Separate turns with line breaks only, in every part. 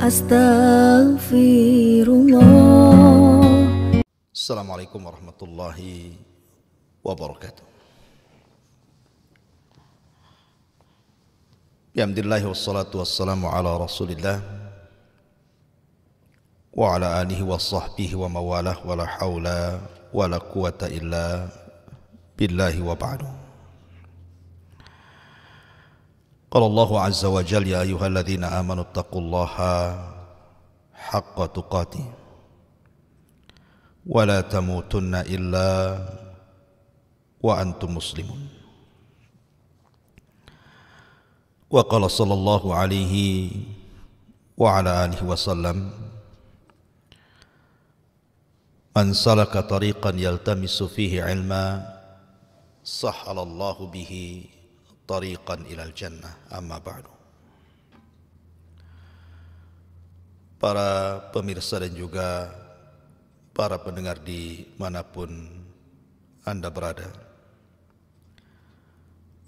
Astaghfirullah.
Assalamualaikum warahmatullahi wabarakatuh. Bihamdillahi wassalatu wassalamu ala rasulillah wa ala alihi wa sahbihi wa mawalah wa la hawla wa la quwata illa billahi wa ba'du. Qala Allahu azza wa jalla ya ayyuhalladzina amanu taqullaha haqqa tuqatih wa la tamutunna illa wa antum muslimun. Wa qala sallallahu alaihi wa ala alihi wasallam, man salaka tariqan yaltamisu fihi ilma sahhalallahu bihi tariqan ilal jannah. Amma ba'du. Para pemirsa dan juga para pendengar di manapun Anda berada,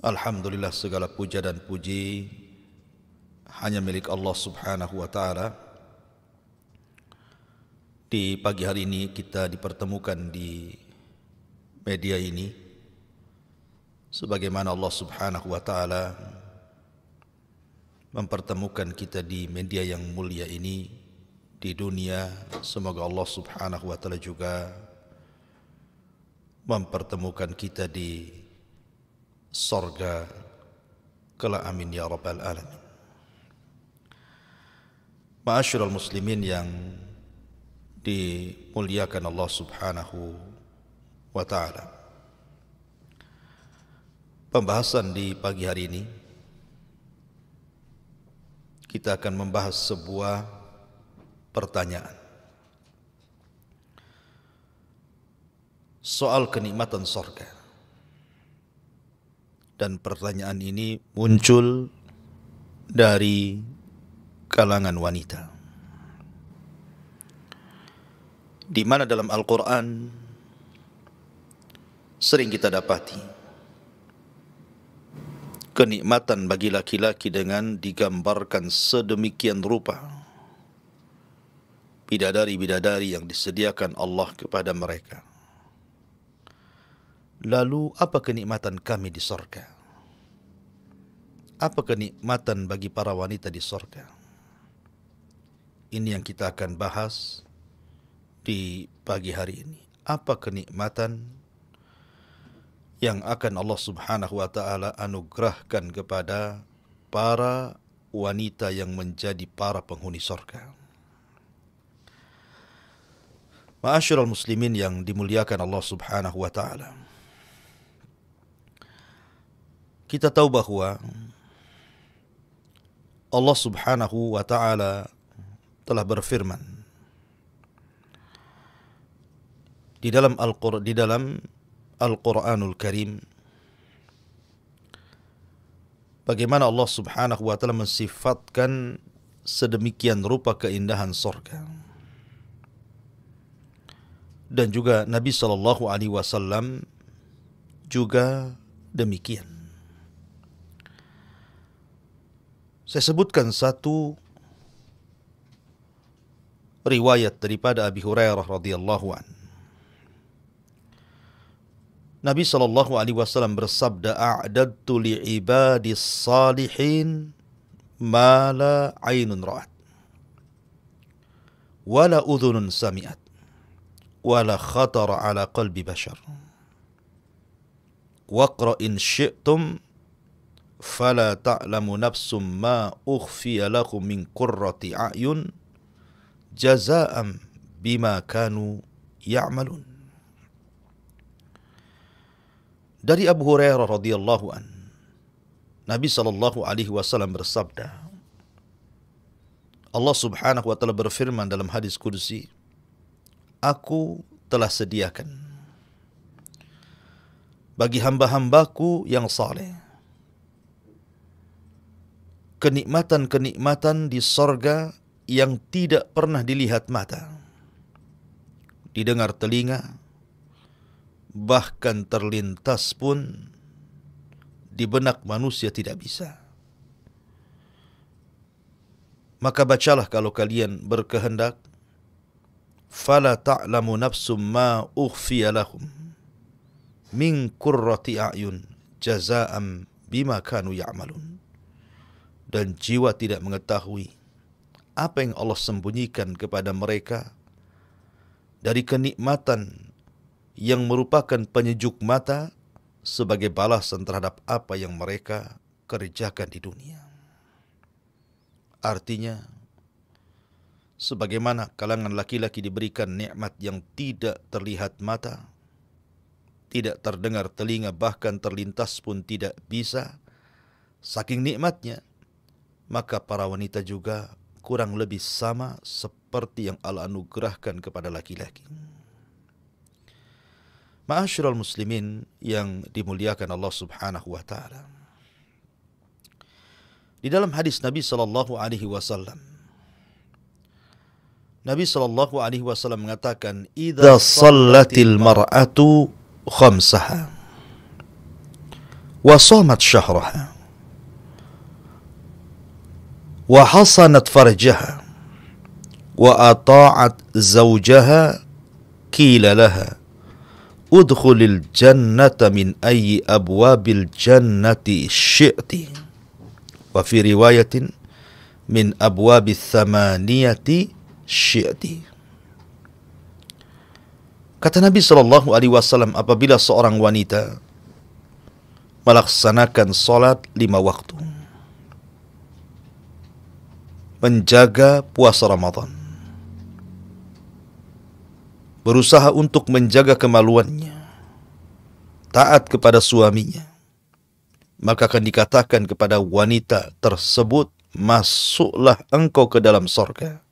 alhamdulillah segala puja dan puji hanya milik Allah subhanahu wa ta'ala. Di pagi hari ini kita dipertemukan di media ini sebagaimana Allah subhanahu wa ta'ala mempertemukan kita di media yang mulia ini di dunia. Semoga Allah subhanahu wa ta'ala juga mempertemukan kita di sorga kelak, amin ya rabbal alamin. Ma'asyiral muslimin yang dimuliakan Allah subhanahu wa ta'ala, pembahasan di pagi hari ini kita akan membahas sebuah pertanyaan soal kenikmatan surga. Dan pertanyaan ini muncul dari kalangan wanita, di mana dalam Al-Quran sering kita dapati kenikmatan bagi laki-laki dengan digambarkan sedemikian rupa, bidadari-bidadari yang disediakan Allah kepada mereka. Lalu apa kenikmatan kami di surga? Apa kenikmatan bagi para wanita di surga? Ini yang kita akan bahas di pagi hari ini. Apa kenikmatan yang akan Allah subhanahu wa ta'ala anugerahkan kepada para wanita yang menjadi para penghuni surga? Ma'asyiral muslimin yang dimuliakan Allah subhanahu wa ta'ala, kita tahu bahwa Allah subhanahu wa ta'ala telah berfirman di dalam Al-Quranul Karim, bagaimana Allah subhanahu wa ta'ala mensifatkan sedemikian rupa keindahan surga. Dan juga Nabi SAW juga demikian. Saya sebutkan satu riwayat daripada Abi Hurairah radhiyallahu an. Nabi SAW bersabda, a'dadtu li'ibadis salihin ma la aynun ra'at wa la udhunun sami'at wa la khatara ala qalbi bashar. Waqra in syi'tum fala ta'lamu nafsum ma ukhfiya lakum min qurrati a'yun jazaa'an bima kanu ya'malun. Dari Abu Hurairah radhiyallahu an, Nabi SAW bersabda, Allah subhanahu wa ta'ala berfirman dalam hadis qudsi, aku telah sediakan bagi hamba-hambaku yang saleh kenikmatan-kenikmatan di sorga yang tidak pernah dilihat mata, didengar telinga, bahkan terlintas pun di benak manusia tidak bisa. Maka bacalah kalau kalian berkehendak, fala ta'lamu nafsum ma ukhfiya lahum min qurrati a'yun jazaa'an bima kanu ya'malun. Dan jiwa tidak mengetahui apa yang Allah sembunyikan kepada mereka dari kenikmatan yang merupakan penyejuk mata sebagai balasan terhadap apa yang mereka kerjakan di dunia. Artinya, sebagaimana kalangan laki-laki diberikan nikmat yang tidak terlihat mata, tidak terdengar telinga, bahkan terlintas pun tidak bisa, saking nikmatnya, maka para wanita juga kurang lebih sama seperti yang Allah anugerahkan kepada laki-laki. Ma'asyiral muslimin yang dimuliakan Allah Subhanahu wa taala. Di dalam hadis Nabi sallallahu alaihi wasallam, Nabi sallallahu alaihi wasallam mengatakan, "Idza shallatil mar'atu khamsaha wa shamat syahraha wa hasanat farjaha wa ata'at zawjaha qila laha udkhulil jannata min ayyi abwabil jannati syi'ti wa fi riwayatin min abwabis thamaniyati syi'ti." Kata Nabi sallallahu alaihi wasallam, apabila seorang wanita melaksanakan salat 5 waktu, menjaga puasa Ramadan, berusaha untuk menjaga kemaluannya, taat kepada suaminya, maka akan dikatakan kepada wanita tersebut, masuklah engkau ke dalam sorga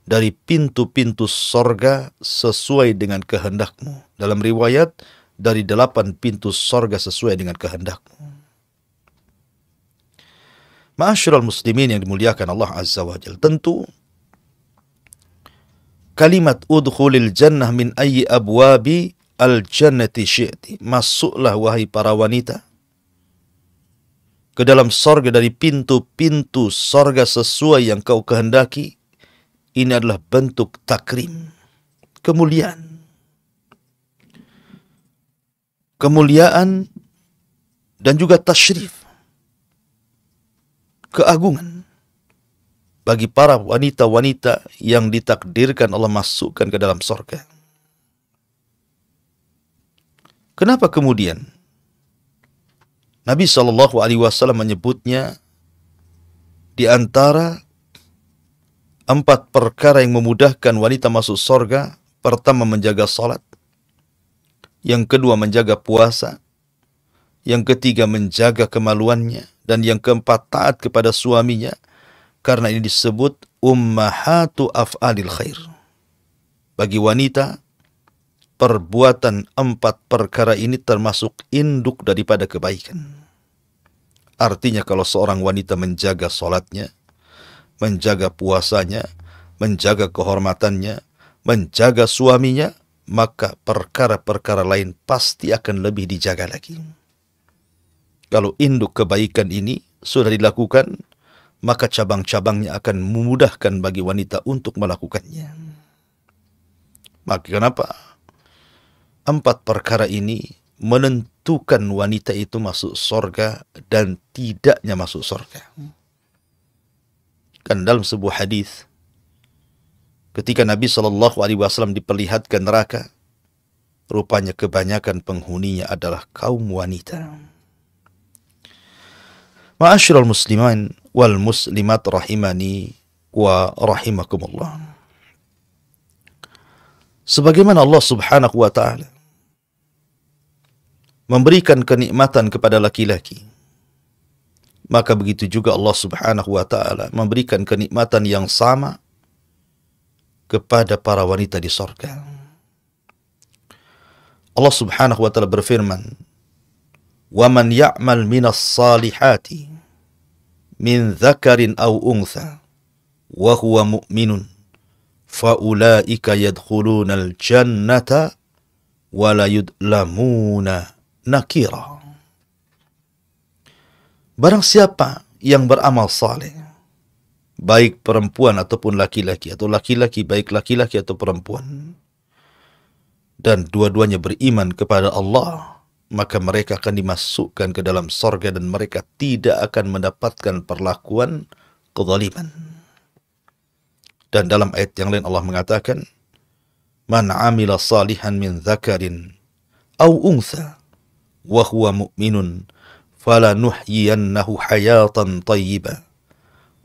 dari pintu-pintu sorga sesuai dengan kehendakmu. Dalam riwayat, dari 8 pintu sorga sesuai dengan kehendakmu. Ma'asyiral muslimin yang dimuliakan Allah Azza wa Jalla, tentu kalimat udkhulil jannah min ayyi abwabi al-jannati syi'ti, masuklah wahai para wanita ke dalam sorga dari pintu-pintu sorga sesuai yang kau kehendaki. Ini adalah bentuk takrim, kemuliaan. Kemuliaan dan juga tasyrif, keagungan bagi para wanita-wanita yang ditakdirkan Allah masukkan ke dalam sorga. Kenapa kemudian Nabi SAW menyebutnya di antara 4 perkara yang memudahkan wanita masuk sorga? Pertama, menjaga salat. Yang kedua, menjaga puasa. Yang ketiga, menjaga kemaluannya. Dan yang keempat, taat kepada suaminya. Karena ini disebut ummahatu af'alil khair. Bagi wanita, perbuatan 4 perkara ini termasuk induk daripada kebaikan. Artinya kalau seorang wanita menjaga salatnya, menjaga puasanya, menjaga kehormatannya, menjaga suaminya, maka perkara-perkara lain pasti akan lebih dijaga lagi. Kalau induk kebaikan ini sudah dilakukan, maka cabang-cabangnya akan memudahkan bagi wanita untuk melakukannya. Maka kenapa 4 perkara ini menentukan wanita itu masuk surga dan tidaknya masuk surga. Kan dalam sebuah hadis, ketika Nabi SAW diperlihatkan neraka, rupanya kebanyakan penghuninya adalah kaum wanita. Ma'asyiral muslimin wal muslimat rahimani wa rahimakumullah. Sebagaimana Allah Subhanahu wa taala memberikan kenikmatan kepada laki-laki, maka begitu juga Allah Subhanahu wa taala memberikan kenikmatan yang sama kepada para wanita di surga. Allah Subhanahu wa taala berfirman, "Wa man ya'mal minas salihati min dzakarin aw untha wa huwa mu'minun fa ulaika yadkhulunal jannata wa la yudlamuna nakira." Barang siapa yang beramal saleh baik perempuan ataupun laki-laki, atau laki-laki baik laki-laki atau perempuan, dan dua-duanya beriman kepada Allah, maka mereka akan dimasukkan ke dalam sorga dan mereka tidak akan mendapatkan perlakuan kezaliman. Dan dalam ayat yang lain Allah mengatakan, "Man 'amila salihan min dzakarin aw untha wa huwa mu'minun falanuhyiyannahu hayatan thayyibah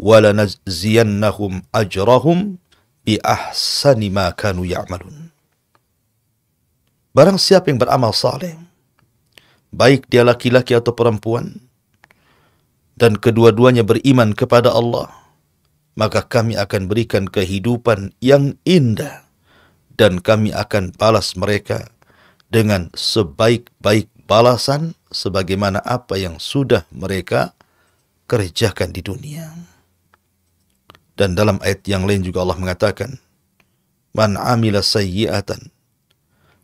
wa lanajziyannahum ajrahum bi ahsani ma kanu ya'malun." Barang siapa yang beramal saleh, baik dia laki-laki atau perempuan, dan kedua-duanya beriman kepada Allah, maka kami akan berikan kehidupan yang indah dan kami akan balas mereka dengan sebaik-baik balasan sebagaimana apa yang sudah mereka kerjakan di dunia. Dan dalam ayat yang lain juga Allah mengatakan, "Man 'amila sayyi'atan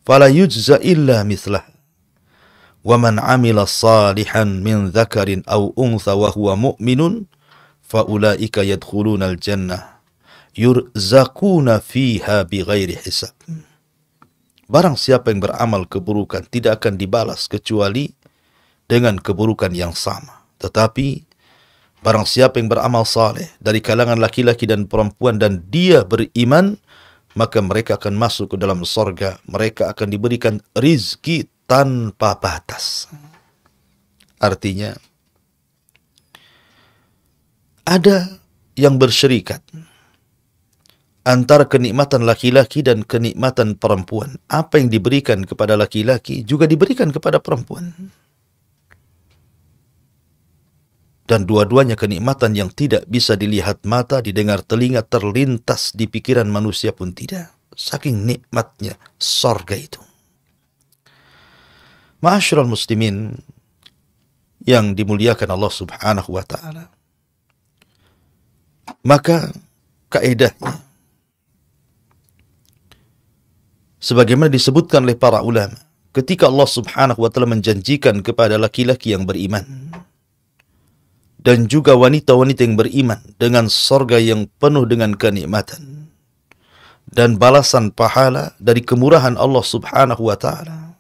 fala yujza illa mithlah wa man 'amila salihan min dzakarin aw untha wa huwa mu'minun faulaika yadkhulunal jannah yurzaquna fiha bighairi hisab." Barang siapa yang beramal keburukan tidak akan dibalas kecuali dengan keburukan yang sama. Tetapi barang siapa yang beramal saleh dari kalangan laki-laki dan perempuan dan dia beriman, maka mereka akan masuk ke dalam sorga. Mereka akan diberikan rizki tanpa batas. Artinya, ada yang bersyirikat antara kenikmatan laki-laki dan kenikmatan perempuan. Apa yang diberikan kepada laki-laki juga diberikan kepada perempuan. Dan dua-duanya kenikmatan yang tidak bisa dilihat mata, didengar telinga, terlintas di pikiran manusia pun tidak. Saking nikmatnya sorga itu. Ma'asyiral muslimin yang dimuliakan Allah subhanahu wa ta'ala. Maka kaedahnya, sebagaimana disebutkan oleh para ulama, ketika Allah subhanahu wa ta'ala menjanjikan kepada laki-laki yang beriman dan juga wanita-wanita yang beriman dengan sorga yang penuh dengan kenikmatan dan balasan pahala dari kemurahan Allah subhanahu wa ta'ala,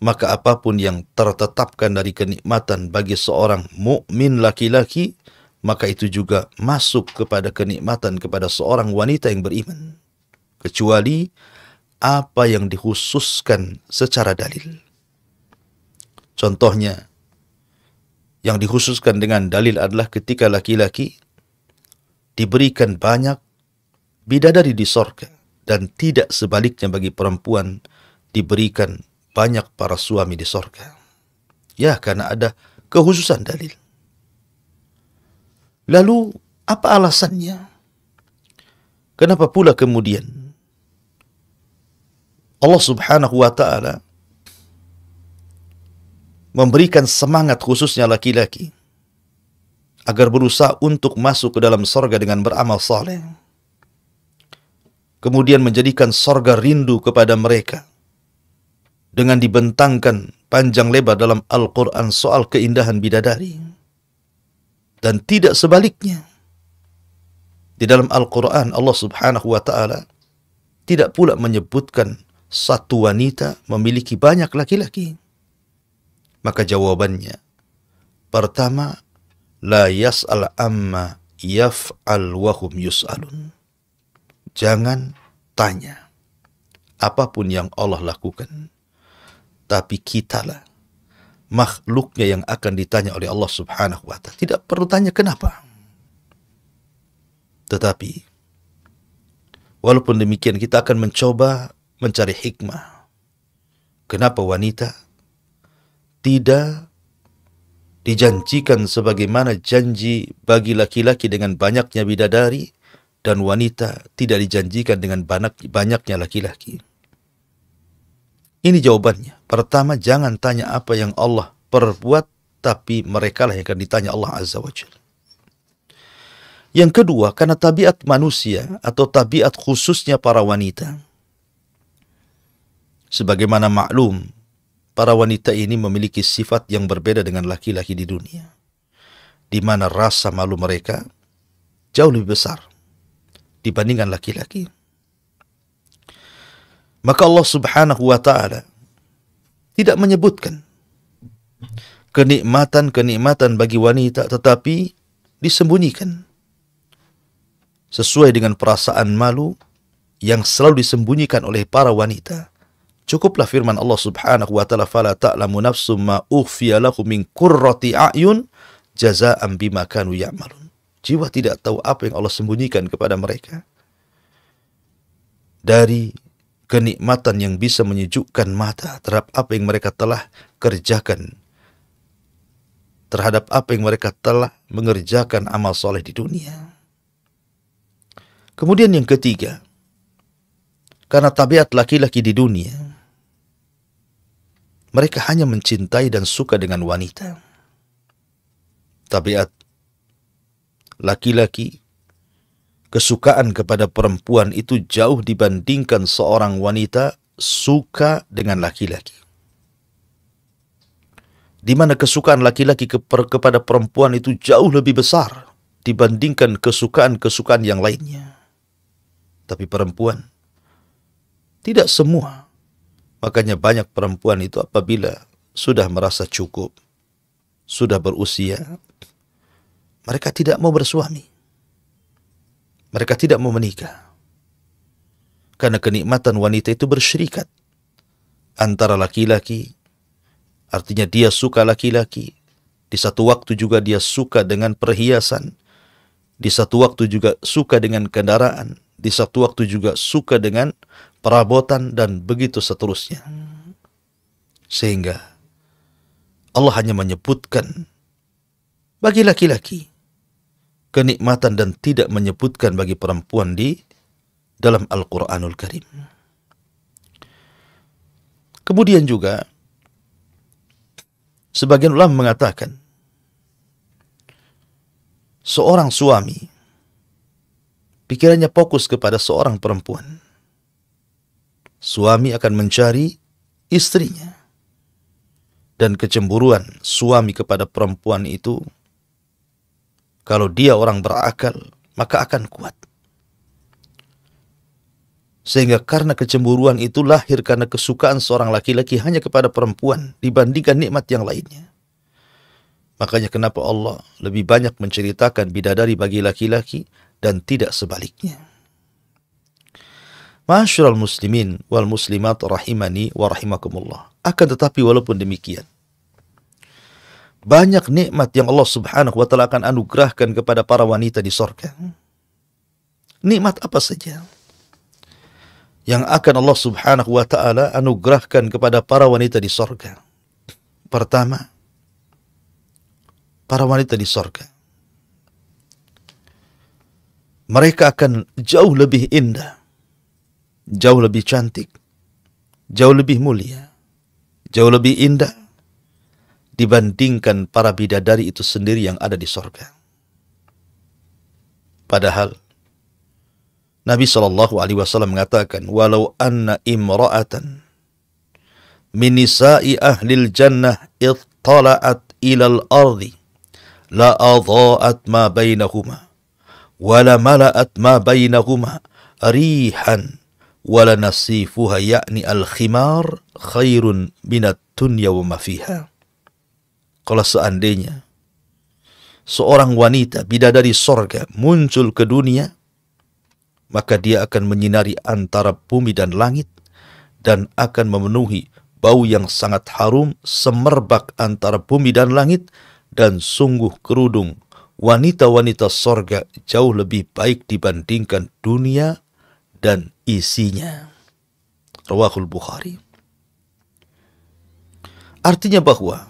maka apapun yang tertetapkan dari kenikmatan bagi seorang mukmin laki-laki, maka itu juga masuk kepada kenikmatan kepada seorang wanita yang beriman, kecuali apa yang dikhususkan secara dalil. Contohnya, yang dikhususkan dengan dalil adalah ketika laki-laki diberikan banyak bidadari di sorga, dan tidak sebaliknya bagi perempuan diberikan banyak para suami di sorga. Ya, karena ada kekhususan dalil. Lalu, apa alasannya? Kenapa pula kemudian Allah subhanahu wa ta'ala memberikan semangat khususnya laki-laki agar berusaha untuk masuk ke dalam sorga dengan beramal saleh, kemudian menjadikan sorga rindu kepada mereka dengan dibentangkan panjang lebar dalam Al-Quran soal keindahan bidadari, dan tidak sebaliknya. Di dalam Al-Quran Allah subhanahu wa ta'ala tidak pula menyebutkan satu wanita memiliki banyak laki-laki. Maka jawabannya, pertama, la yas'al amma yaf'al wahum yus'alun. Jangan tanya apapun yang Allah lakukan, tapi kitalah makhluknya yang akan ditanya oleh Allah subhanahu wa ta'ala. Tidak perlu tanya kenapa. Tetapi walaupun demikian, kita akan mencoba mencari hikmah. Kenapa wanita tidak dijanjikan sebagaimana janji bagi laki-laki dengan banyaknya bidadari, dan wanita tidak dijanjikan dengan banyaknya laki-laki? Ini jawabannya. Pertama, jangan tanya apa yang Allah perbuat, tapi merekalah yang akan ditanya Allah Azza wa Jalla. Yang kedua, karena tabiat manusia atau tabiat khususnya para wanita. Sebagaimana maklum, para wanita ini memiliki sifat yang berbeda dengan laki-laki di dunia, di mana rasa malu mereka jauh lebih besar dibandingkan laki-laki. Maka Allah Subhanahu wa ta'ala tidak menyebutkan kenikmatan-kenikmatan bagi wanita, tetapi disembunyikan sesuai dengan perasaan malu yang selalu disembunyikan oleh para wanita. Cukuplah firman Allah Subhanahu wa ta'ala, fala ta'lamu nafsum ma ukhfiya lahum min qurrati a'yun jazaa'an bima kanu ya'malun. Jiwa tidak tahu apa yang Allah sembunyikan kepada mereka dari kenikmatan yang bisa menyejukkan mata terhadap apa yang mereka telah kerjakan, terhadap apa yang mereka telah mengerjakan amal soleh di dunia. Kemudian yang ketiga, karena tabiat laki-laki di dunia, mereka hanya mencintai dan suka dengan wanita. Tabiat laki-laki, kesukaan kepada perempuan itu jauh dibandingkan seorang wanita suka dengan laki-laki. Di mana kesukaan laki-laki kepada perempuan itu jauh lebih besar dibandingkan kesukaan-kesukaan yang lainnya. Tapi perempuan, tidak semua. Makanya banyak perempuan itu apabila sudah merasa cukup, sudah berusia, mereka tidak mau bersuami. Mereka tidak mau menikah. Karena kenikmatan wanita itu bersyirikat antara laki-laki, artinya dia suka laki-laki, di satu waktu juga dia suka dengan perhiasan, di satu waktu juga suka dengan kendaraan, di satu waktu juga suka dengan perabotan, dan begitu seterusnya. Sehingga Allah hanya menyebutkan bagi laki-laki kenikmatan dan tidak menyebutkan bagi perempuan di dalam Al-Quranul Karim. Kemudian juga sebagian ulama mengatakan seorang suami pikirannya fokus kepada seorang perempuan. Suami akan mencari istrinya, dan kecemburuan suami kepada perempuan itu, kalau dia orang berakal, maka akan kuat. Sehingga karena kecemburuan itu lahir karena kesukaan seorang laki-laki hanya kepada perempuan dibandingkan nikmat yang lainnya. Makanya kenapa Allah lebih banyak menceritakan bidadari bagi laki-laki dan tidak sebaliknya. Ma'asyiral muslimin wal muslimat rahimani wa rahimakumullah. Akan tetapi walaupun demikian, banyak nikmat yang Allah Subhanahu wa ta'ala akan anugerahkan kepada para wanita di surga. Nikmat apa saja yang akan Allah Subhanahu wa ta'ala anugerahkan kepada para wanita di surga? Pertama, para wanita di surga, mereka akan jauh lebih indah, jauh lebih cantik, jauh lebih mulia, jauh lebih indah dibandingkan para bidadari itu sendiri yang ada di surga. Padahal Nabi SAW mengatakan, walau anna imra'atan min nisa'i ahlil jannah ittala'at ilal ardi la adha'at ma bainahuma wa la mala'at ma bainahuma rihan wa la nasifuha ya'ni al-khimar khairun minat dunya wa ma fiha. Kalau seandainya seorang wanita bidadari sorga muncul ke dunia, maka dia akan menyinari antara bumi dan langit dan akan memenuhi bau yang sangat harum semerbak antara bumi dan langit, dan sungguh kerudung wanita-wanita sorga jauh lebih baik dibandingkan dunia dan isinya. Rawahul Bukhari. Artinya bahwa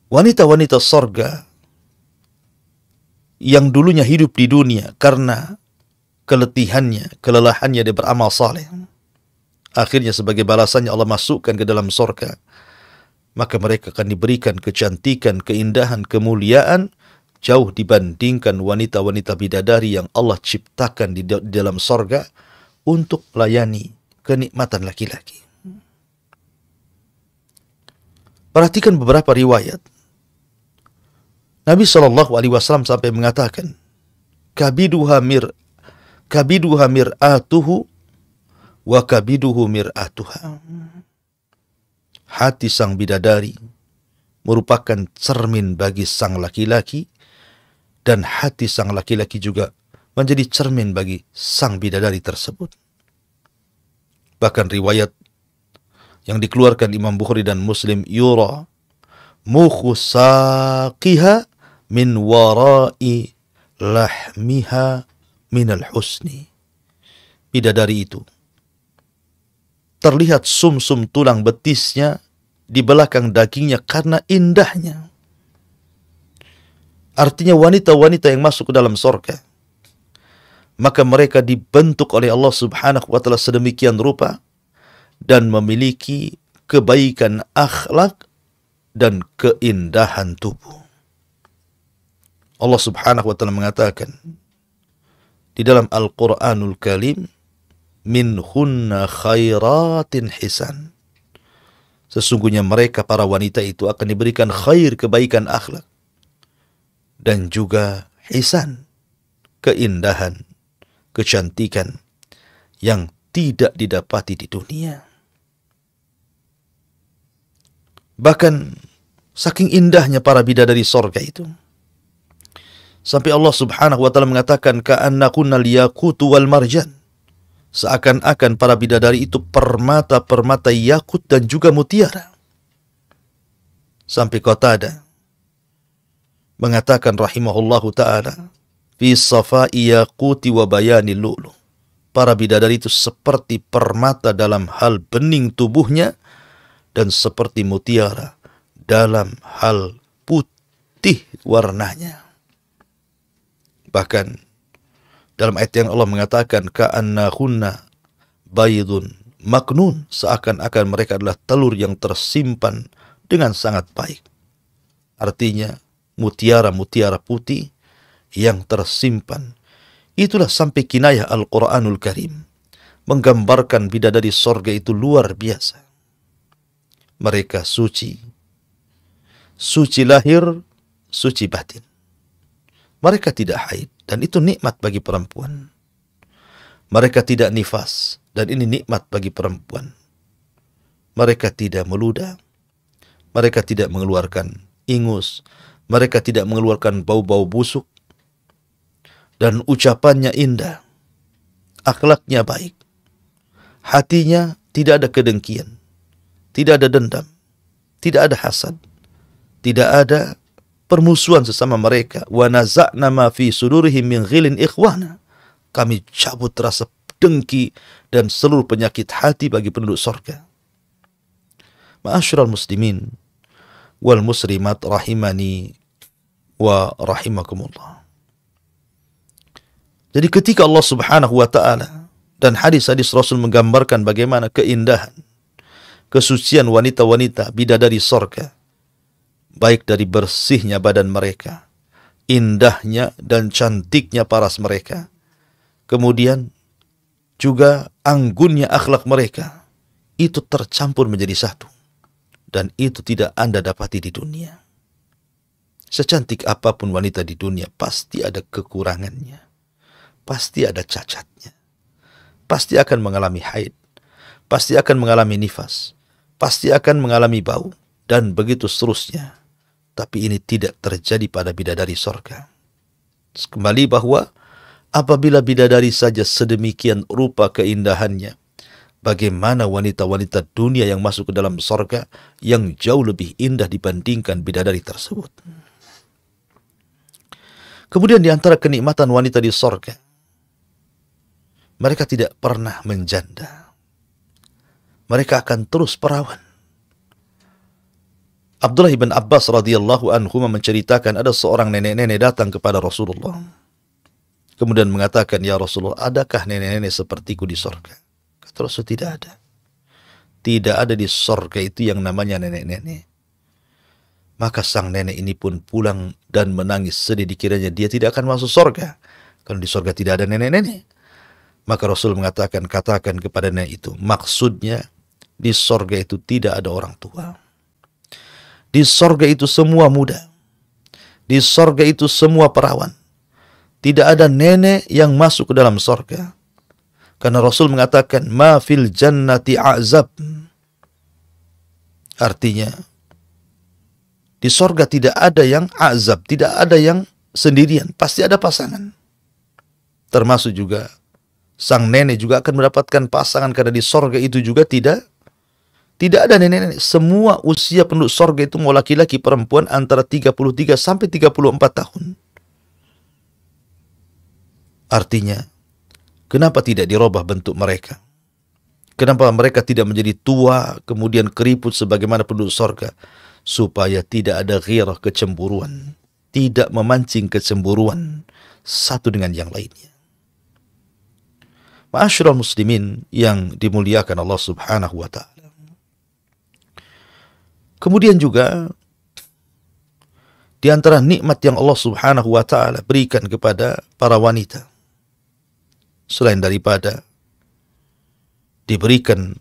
wanita-wanita sorga yang dulunya hidup di dunia karena kelelahannya dia beramal saleh, akhirnya sebagai balasannya Allah masukkan ke dalam surga, maka mereka akan diberikan kecantikan, keindahan, kemuliaan jauh dibandingkan wanita-wanita bidadari yang Allah ciptakan di dalam surga untuk melayani kenikmatan laki-laki. Perhatikan beberapa riwayat. Nabi SAW sampai mengatakan, kabiduha mir'atuhu wa kabiduhu mir'atuha. Hati sang bidadari merupakan cermin bagi sang laki-laki, dan hati sang laki-laki juga menjadi cermin bagi sang bidadari tersebut. Bahkan riwayat yang dikeluarkan Imam Bukhari dan Muslim, yura mukhu saqiha min warai lahmiha minal husni. Bidadari itu terlihat sumsum tulang betisnya di belakang dagingnya karena indahnya. Artinya wanita-wanita yang masuk ke dalam surga, maka mereka dibentuk oleh Allah Subhanahu wa ta'ala sedemikian rupa dan memiliki kebaikan akhlak dan keindahan tubuh. Allah Subhanahu wa ta'ala mengatakan di dalam Al-Quranul Karim, minhunna khairatin hisan. Sesungguhnya mereka para wanita itu akan diberikan khair, kebaikan akhlak, dan juga hisan, keindahan, kecantikan yang tidak didapati di dunia. Bahkan saking indahnya para bidadari sorga itu, sampai Allah Subhanahu wa ta'ala mengatakan ka'annakunna liyaqutu wal marjan. Seakan-akan para bidadari itu permata-permata yakut dan juga mutiara. Sampai Qatadah mengatakan rahimahullahu ta'ala, fi safai yaquti wa bayani lu'lu. Para bidadari itu seperti permata dalam hal bening tubuhnya dan seperti mutiara dalam hal putih warnanya. Bahkan dalam ayat yang Allah mengatakan ka'annahunna baydun maknun, seakan-akan mereka adalah telur yang tersimpan dengan sangat baik. Artinya mutiara-mutiara putih yang tersimpan. Itulah sampai kinayah Al-Quranul Karim menggambarkan bidadari sorga itu luar biasa. Mereka suci, suci lahir, suci batin. Mereka tidak haid, dan itu nikmat bagi perempuan. Mereka tidak nifas, dan ini nikmat bagi perempuan. Mereka tidak meludah, mereka tidak mengeluarkan ingus, mereka tidak mengeluarkan bau-bau busuk, dan ucapannya indah, akhlaknya baik, hatinya tidak ada kedengkian, tidak ada dendam, tidak ada hasad, tidak ada permusuhan sesama mereka. Wa naza'na ma fi sudurihim min ghilin ikhwana. Kami cabut rasa dengki dan seluruh penyakit hati bagi penduduk surga. Ma'asyiral muslimin wal muslimat rahimani wa rahimakumullah. Jadi ketika Allah Subhanahu wa ta'ala dan hadis-hadis Rasul menggambarkan bagaimana keindahan, kesucian wanita-wanita bidadari surga, baik dari bersihnya badan mereka, indahnya dan cantiknya paras mereka, kemudian juga anggunnya akhlak mereka, itu tercampur menjadi satu. Dan itu tidak Anda dapati di dunia. Secantik apapun wanita di dunia, pasti ada kekurangannya, pasti ada cacatnya, pasti akan mengalami haid, pasti akan mengalami nifas, pasti akan mengalami bau, dan begitu seterusnya. Tapi ini tidak terjadi pada bidadari sorga. Kembali bahwa apabila bidadari saja sedemikian rupa keindahannya, bagaimana wanita-wanita dunia yang masuk ke dalam sorga yang jauh lebih indah dibandingkan bidadari tersebut. Kemudian di antara kenikmatan wanita di sorga, mereka tidak pernah menjanda. Mereka akan terus perawan. Abdullah ibn Abbas radhiyallahu anhu menceritakan ada seorang nenek-nenek datang kepada Rasulullah. Kemudian mengatakan, ya Rasulullah, adakah nenek-nenek sepertiku di sorga? Kata Rasul, tidak ada. Tidak ada di sorga itu yang namanya nenek-nenek. Maka sang nenek ini pun pulang dan menangis sedih, dikiranya dia tidak akan masuk sorga. Kalau di sorga tidak ada nenek-nenek. Maka Rasul mengatakan, katakan kepada nenek itu, maksudnya di sorga itu tidak ada orang tua. Di sorga itu semua muda. Di sorga itu semua perawan. Tidak ada nenek yang masuk ke dalam sorga. Karena Rasul mengatakan, ma fil jannati azab. Artinya, di sorga tidak ada yang azab, tidak ada yang sendirian, pasti ada pasangan. Termasuk juga sang nenek juga akan mendapatkan pasangan, karena di sorga itu juga tidak ada nenek-nenek. Semua usia penduduk sorga itu mau laki-laki perempuan antara 33 sampai 34 tahun. Artinya, kenapa tidak dirubah bentuk mereka? Kenapa mereka tidak menjadi tua, kemudian keriput sebagaimana penduduk sorga? Supaya tidak ada ghirah, kecemburuan. Tidak memancing kecemburuan satu dengan yang lainnya. Ma'asyiral muslimin yang dimuliakan Allah subhanahu wa ta'ala. Kemudian juga, di antara nikmat yang Allah subhanahu wa ta'ala berikan kepada para wanita, selain daripada diberikan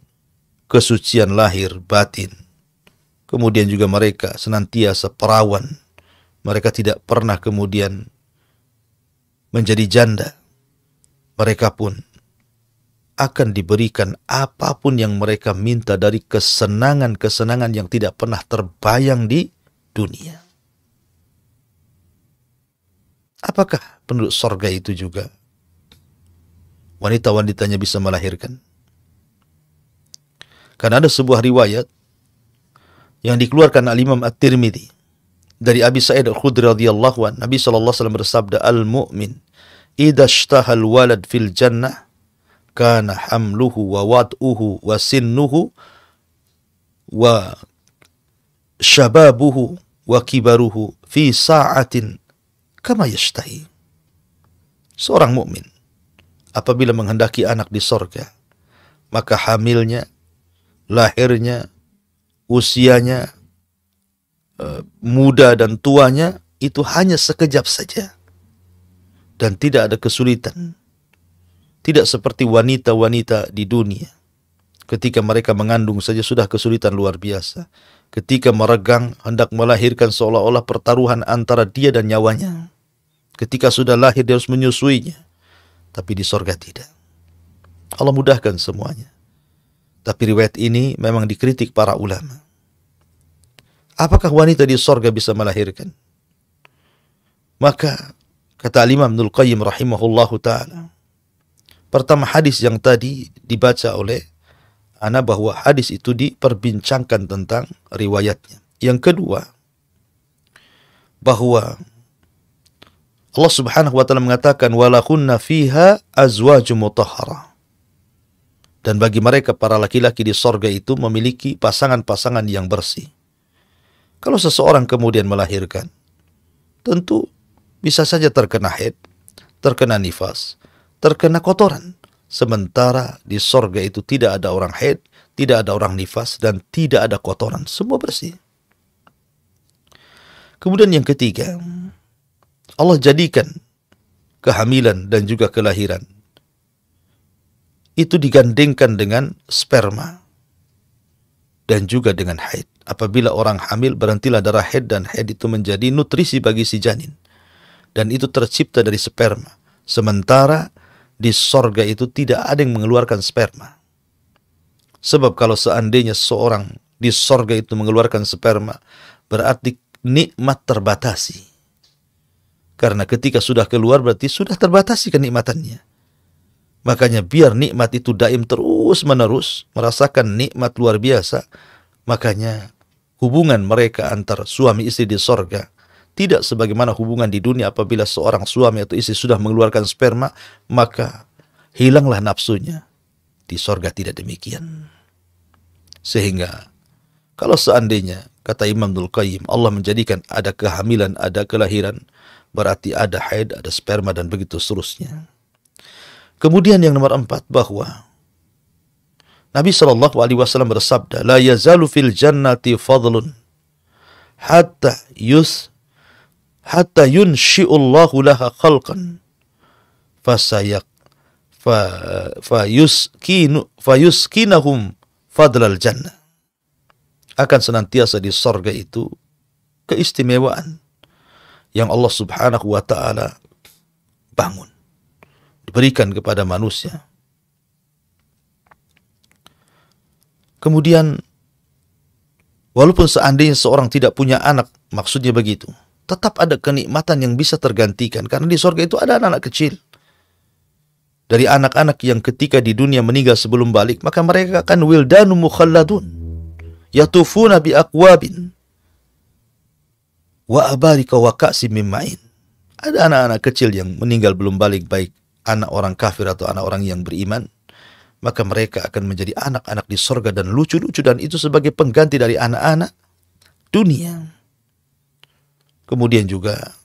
kesucian lahir batin, kemudian juga mereka senantiasa perawan, mereka tidak pernah kemudian menjadi janda, mereka pun akan diberikan apapun yang mereka minta dari kesenangan-kesenangan yang tidak pernah terbayang di dunia. Apakah penduduk sorga itu juga wanita-wanitanya bisa melahirkan? Karena ada sebuah riwayat yang dikeluarkan al-Imam At-Tirmidzi dari Abi Sa'id Al-Khudri radhiyallahu anhu, Nabi sallallahu alaihi wasallam bersabda, "Al-mu'min idza ishtahal walad fil jannah kana hamluhu wa wad'uhu wa sinnuhu wa syababuhu wa kibaruhu fi sa'atin kama yashtahi." Seorang mukmin apabila menghendaki anak di sorga, maka hamilnya, lahirnya, usianya, muda dan tuanya itu hanya sekejap saja. Dan tidak ada kesulitan. Tidak seperti wanita-wanita di dunia. Ketika mereka mengandung saja sudah kesulitan luar biasa. Ketika meregang, hendak melahirkan seolah-olah pertaruhan antara dia dan nyawanya. Ketika sudah lahir dia harus menyusuinya. Tapi di sorga tidak. Allah mudahkan semuanya. Tapi riwayat ini memang dikritik para ulama. Apakah wanita di sorga bisa melahirkan? Maka kata Imam Ibnul Qayyim rahimahullahu ta'ala, pertama hadis yang tadi dibaca oleh ana bahwa hadis itu diperbincangkan tentang riwayatnya. Yang kedua, bahwa Allah subhanahu wa ta'ala mengatakan walakunna fiha azwajum mutahharah. Dan bagi mereka para laki-laki di sorga itu memiliki pasangan-pasangan yang bersih. Kalau seseorang kemudian melahirkan, tentu bisa saja terkena haid, terkena nifas, terkena kotoran. Sementara di sorga itu tidak ada orang haid, tidak ada orang nifas, dan tidak ada kotoran. Semua bersih. Kemudian yang ketiga, Allah jadikan kehamilan dan juga kelahiran itu digandengkan dengan sperma dan juga dengan haid. Apabila orang hamil, berhentilah darah haid, dan haid itu menjadi nutrisi bagi si janin. Dan itu tercipta dari sperma. Sementara di sorga itu tidak ada yang mengeluarkan sperma. Sebab kalau seandainya seorang di sorga itu mengeluarkan sperma, berarti nikmat terbatasi. Karena ketika sudah keluar berarti sudah terbatasi kenikmatannya. Makanya biar nikmat itu daim terus menerus, merasakan nikmat luar biasa. Makanya hubungan mereka antar suami istri di sorga tidak sebagaimana hubungan di dunia. Apabila seorang suami atau istri sudah mengeluarkan sperma, maka hilanglah nafsunya. Di sorga tidak demikian. Sehingga kalau seandainya, kata Imam Ibnul Qayyim, Allah menjadikan ada kehamilan, ada kelahiran, berarti ada haid, ada sperma, dan begitu seterusnya. Kemudian yang nomor 4, bahwa Nabi SAW bersabda, la yazalu fil jannati fadlun hatta yunshi'ullahu laha khalqan fayuskinahum fadlal jannah. Akan senantiasa di sorga itu keistimewaan yang Allah subhanahu wa ta'ala bangun, diberikan kepada manusia. Kemudian, walaupun seandainya seorang tidak punya anak, maksudnya begitu, tetap ada kenikmatan yang bisa tergantikan. Karena di surga itu ada anak-anak kecil. Dari anak-anak yang ketika di dunia meninggal sebelum balik, maka mereka akan wildanu mukhalladun, yatufuna bi aqwabin wa abarika wa ka'sim min ma'in. Ada anak-anak kecil yang meninggal belum balik, baik anak orang kafir atau anak orang yang beriman, maka mereka akan menjadi anak-anak di surga dan lucu-lucu, dan itu sebagai pengganti dari anak-anak dunia. Kemudian juga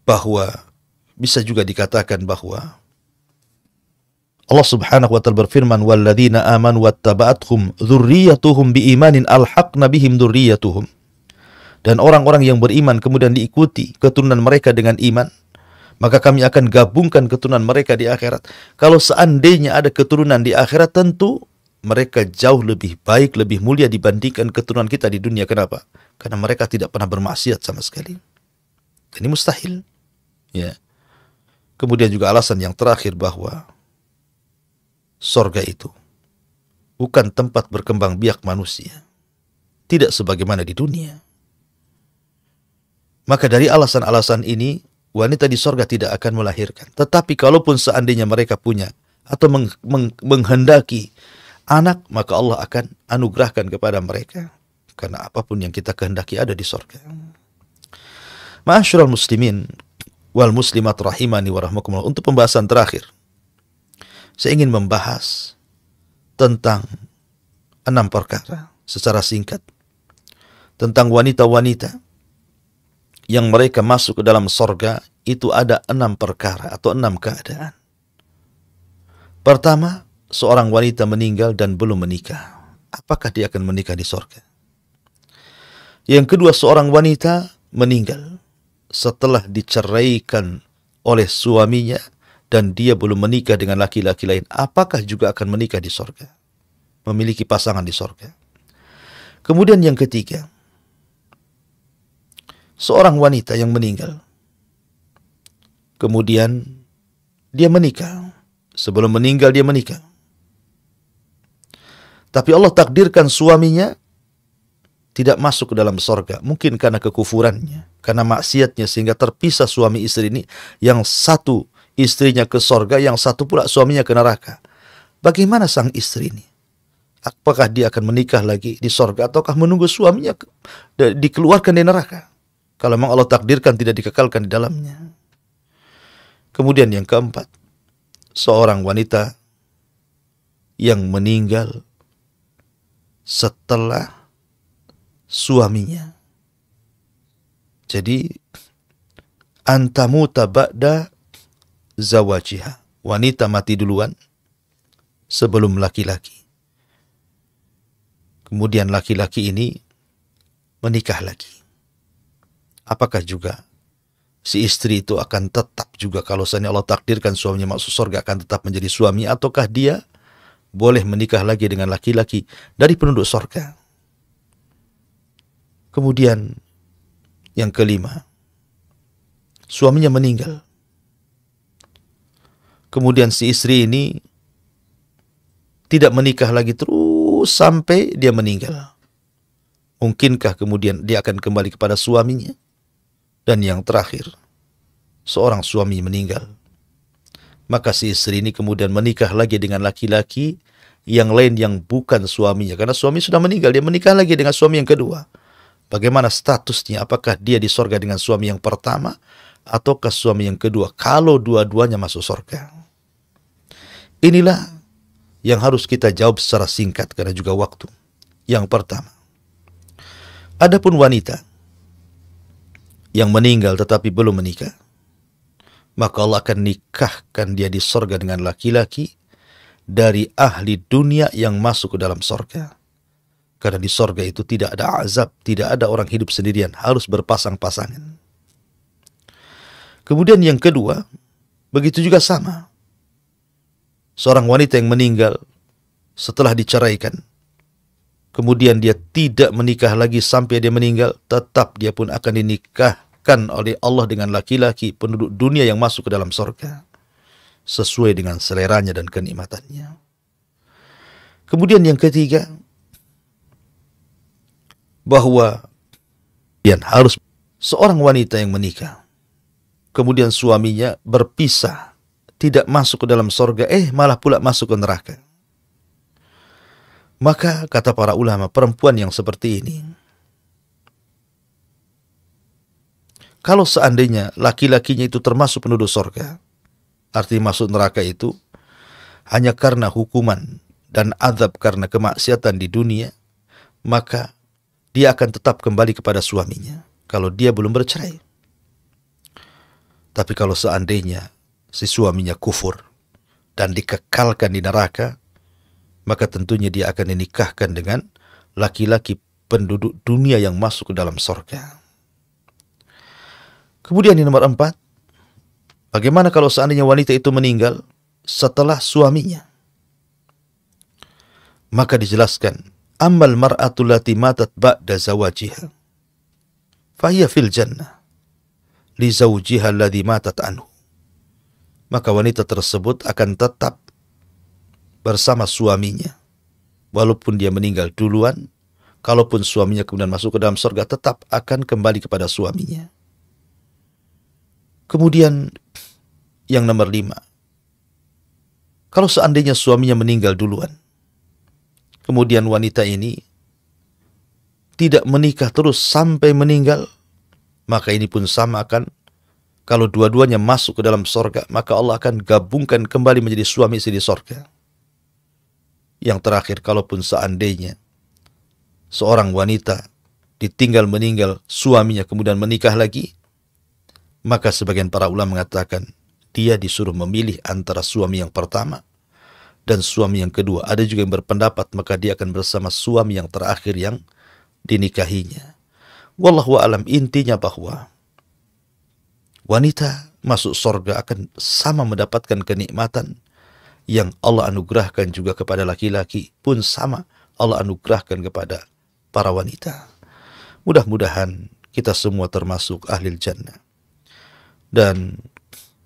bahwa bisa juga dikatakan bahwa Allah Subhanahu wa taala berfirman, walladzina amanu wattaba'athum dzurriyyatuhum biimanin alhaqna bihim dzurriyyatuhum. Dan orang-orang yang beriman kemudian diikuti keturunan mereka dengan iman, maka kami akan gabungkan keturunan mereka di akhirat. Kalau seandainya ada keturunan di akhirat, tentu mereka jauh lebih baik, lebih mulia dibandingkan keturunan kita di dunia. Kenapa? Karena mereka tidak pernah bermaksiat sama sekali. Ini mustahil. Ya. Kemudian juga alasan yang terakhir bahwa sorga itu bukan tempat berkembang biak manusia, tidak sebagaimana di dunia. Maka dari alasan-alasan ini, wanita di sorga tidak akan melahirkan. Tetapi kalaupun seandainya mereka punya atau menghendaki anak, maka Allah akan anugerahkan kepada mereka. Karena apapun yang kita kehendaki ada di sorga. Ma'asyiral muslimin wal muslimat rahimani wa rahmakumullah. Untuk pembahasan terakhir, saya ingin membahas tentang 6 perkara secara singkat. Tentang wanita-wanita yang mereka masuk ke dalam sorga, itu ada 6 perkara atau 6 keadaan. Pertama, seorang wanita meninggal dan belum menikah. Apakah dia akan menikah di sorga? Yang kedua, seorang wanita meninggal setelah diceraikan oleh suaminya dan dia belum menikah dengan laki-laki lain. Apakah juga akan menikah di sorga? Memiliki pasangan di sorga. Kemudian yang ketiga, seorang wanita yang meninggal, kemudian dia menikah. Sebelum meninggal dia menikah. Tapi Allah takdirkan suaminya tidak masuk ke dalam sorga. Mungkin karena kekufurannya, karena maksiatnya, sehingga terpisah suami istri ini. Yang satu istrinya ke sorga, yang satu pula suaminya ke neraka. Bagaimana sang istri ini? Apakah dia akan menikah lagi di sorga, ataukah menunggu suaminya dikeluarkan dari neraka? Kalau memang Allah takdirkan tidak dikekalkan di dalamnya. Kemudian yang keempat, seorang wanita yang meninggal setelah suaminya. Jadi, antamuta ba'da zawajiha. Wanita mati duluan sebelum laki-laki. Kemudian laki-laki ini menikah lagi. Apakah juga si istri itu akan tetap juga, kalau seandainya Allah takdirkan suaminya masuk surga, akan tetap menjadi suami, ataukah dia boleh menikah lagi dengan laki-laki dari penduduk surga? Kemudian yang kelima, suaminya meninggal. Kemudian si istri ini tidak menikah lagi terus sampai dia meninggal. Mungkinkah kemudian dia akan kembali kepada suaminya? Dan yang terakhir, seorang suami meninggal, maka si istri ini kemudian menikah lagi dengan laki-laki yang lain yang bukan suaminya. Karena suami sudah meninggal, dia menikah lagi dengan suami yang kedua. Bagaimana statusnya? Apakah dia di sorga dengan suami yang pertama ataukah suami yang kedua? Kalau dua-duanya masuk sorga. Inilah yang harus kita jawab secara singkat karena juga waktu. Yang pertama, adapun wanita yang meninggal tetapi belum menikah, maka Allah akan nikahkan dia di sorga dengan laki-laki dari ahli dunia yang masuk ke dalam sorga. Karena di sorga itu tidak ada azab, tidak ada orang hidup sendirian, harus berpasang-pasangan. Kemudian yang kedua, begitu juga sama. Seorang wanita yang meninggal setelah diceraikan, kemudian dia tidak menikah lagi sampai dia meninggal, tetap dia pun akan dinikah dinikahkan oleh Allah dengan laki-laki penduduk dunia yang masuk ke dalam surga sesuai dengan seleranya dan kenikmatannya. Kemudian yang ketiga, bahwa yang harus seorang wanita yang menikah, kemudian suaminya berpisah, tidak masuk ke dalam surga, malah pula masuk ke neraka. Maka kata para ulama, perempuan yang seperti ini, kalau seandainya laki-lakinya itu termasuk penduduk surga, artinya masuk neraka itu hanya karena hukuman dan azab karena kemaksiatan di dunia, maka dia akan tetap kembali kepada suaminya kalau dia belum bercerai. Tapi kalau seandainya si suaminya kufur dan dikekalkan di neraka, maka tentunya dia akan dinikahkan dengan laki-laki penduduk dunia yang masuk ke dalam surga. Kemudian yang nomor 4, bagaimana kalau seandainya wanita itu meninggal setelah suaminya? Maka dijelaskan, ammal mar'atul lati matat ba'da zawajiha fahiya fil jannah li zawjiha alladhi matat anhu. Maka wanita tersebut akan tetap bersama suaminya walaupun dia meninggal duluan. Kalaupun suaminya kemudian masuk ke dalam surga, tetap akan kembali kepada suaminya. Kemudian yang nomor 5, kalau seandainya suaminya meninggal duluan, kemudian wanita ini tidak menikah terus sampai meninggal, maka ini pun sama akan, kalau dua-duanya masuk ke dalam surga, maka Allah akan gabungkan kembali menjadi suami istri di surga. Yang terakhir, kalaupun seandainya seorang wanita ditinggal meninggal suaminya kemudian menikah lagi, maka sebagian para ulama mengatakan dia disuruh memilih antara suami yang pertama dan suami yang kedua. Ada juga yang berpendapat maka dia akan bersama suami yang terakhir yang dinikahinya. Wallahu a'lam, intinya bahwa wanita masuk surga akan sama mendapatkan kenikmatan yang Allah anugerahkan juga kepada laki-laki, pun sama Allah anugerahkan kepada para wanita. Mudah-mudahan kita semua termasuk ahlil jannah. Dan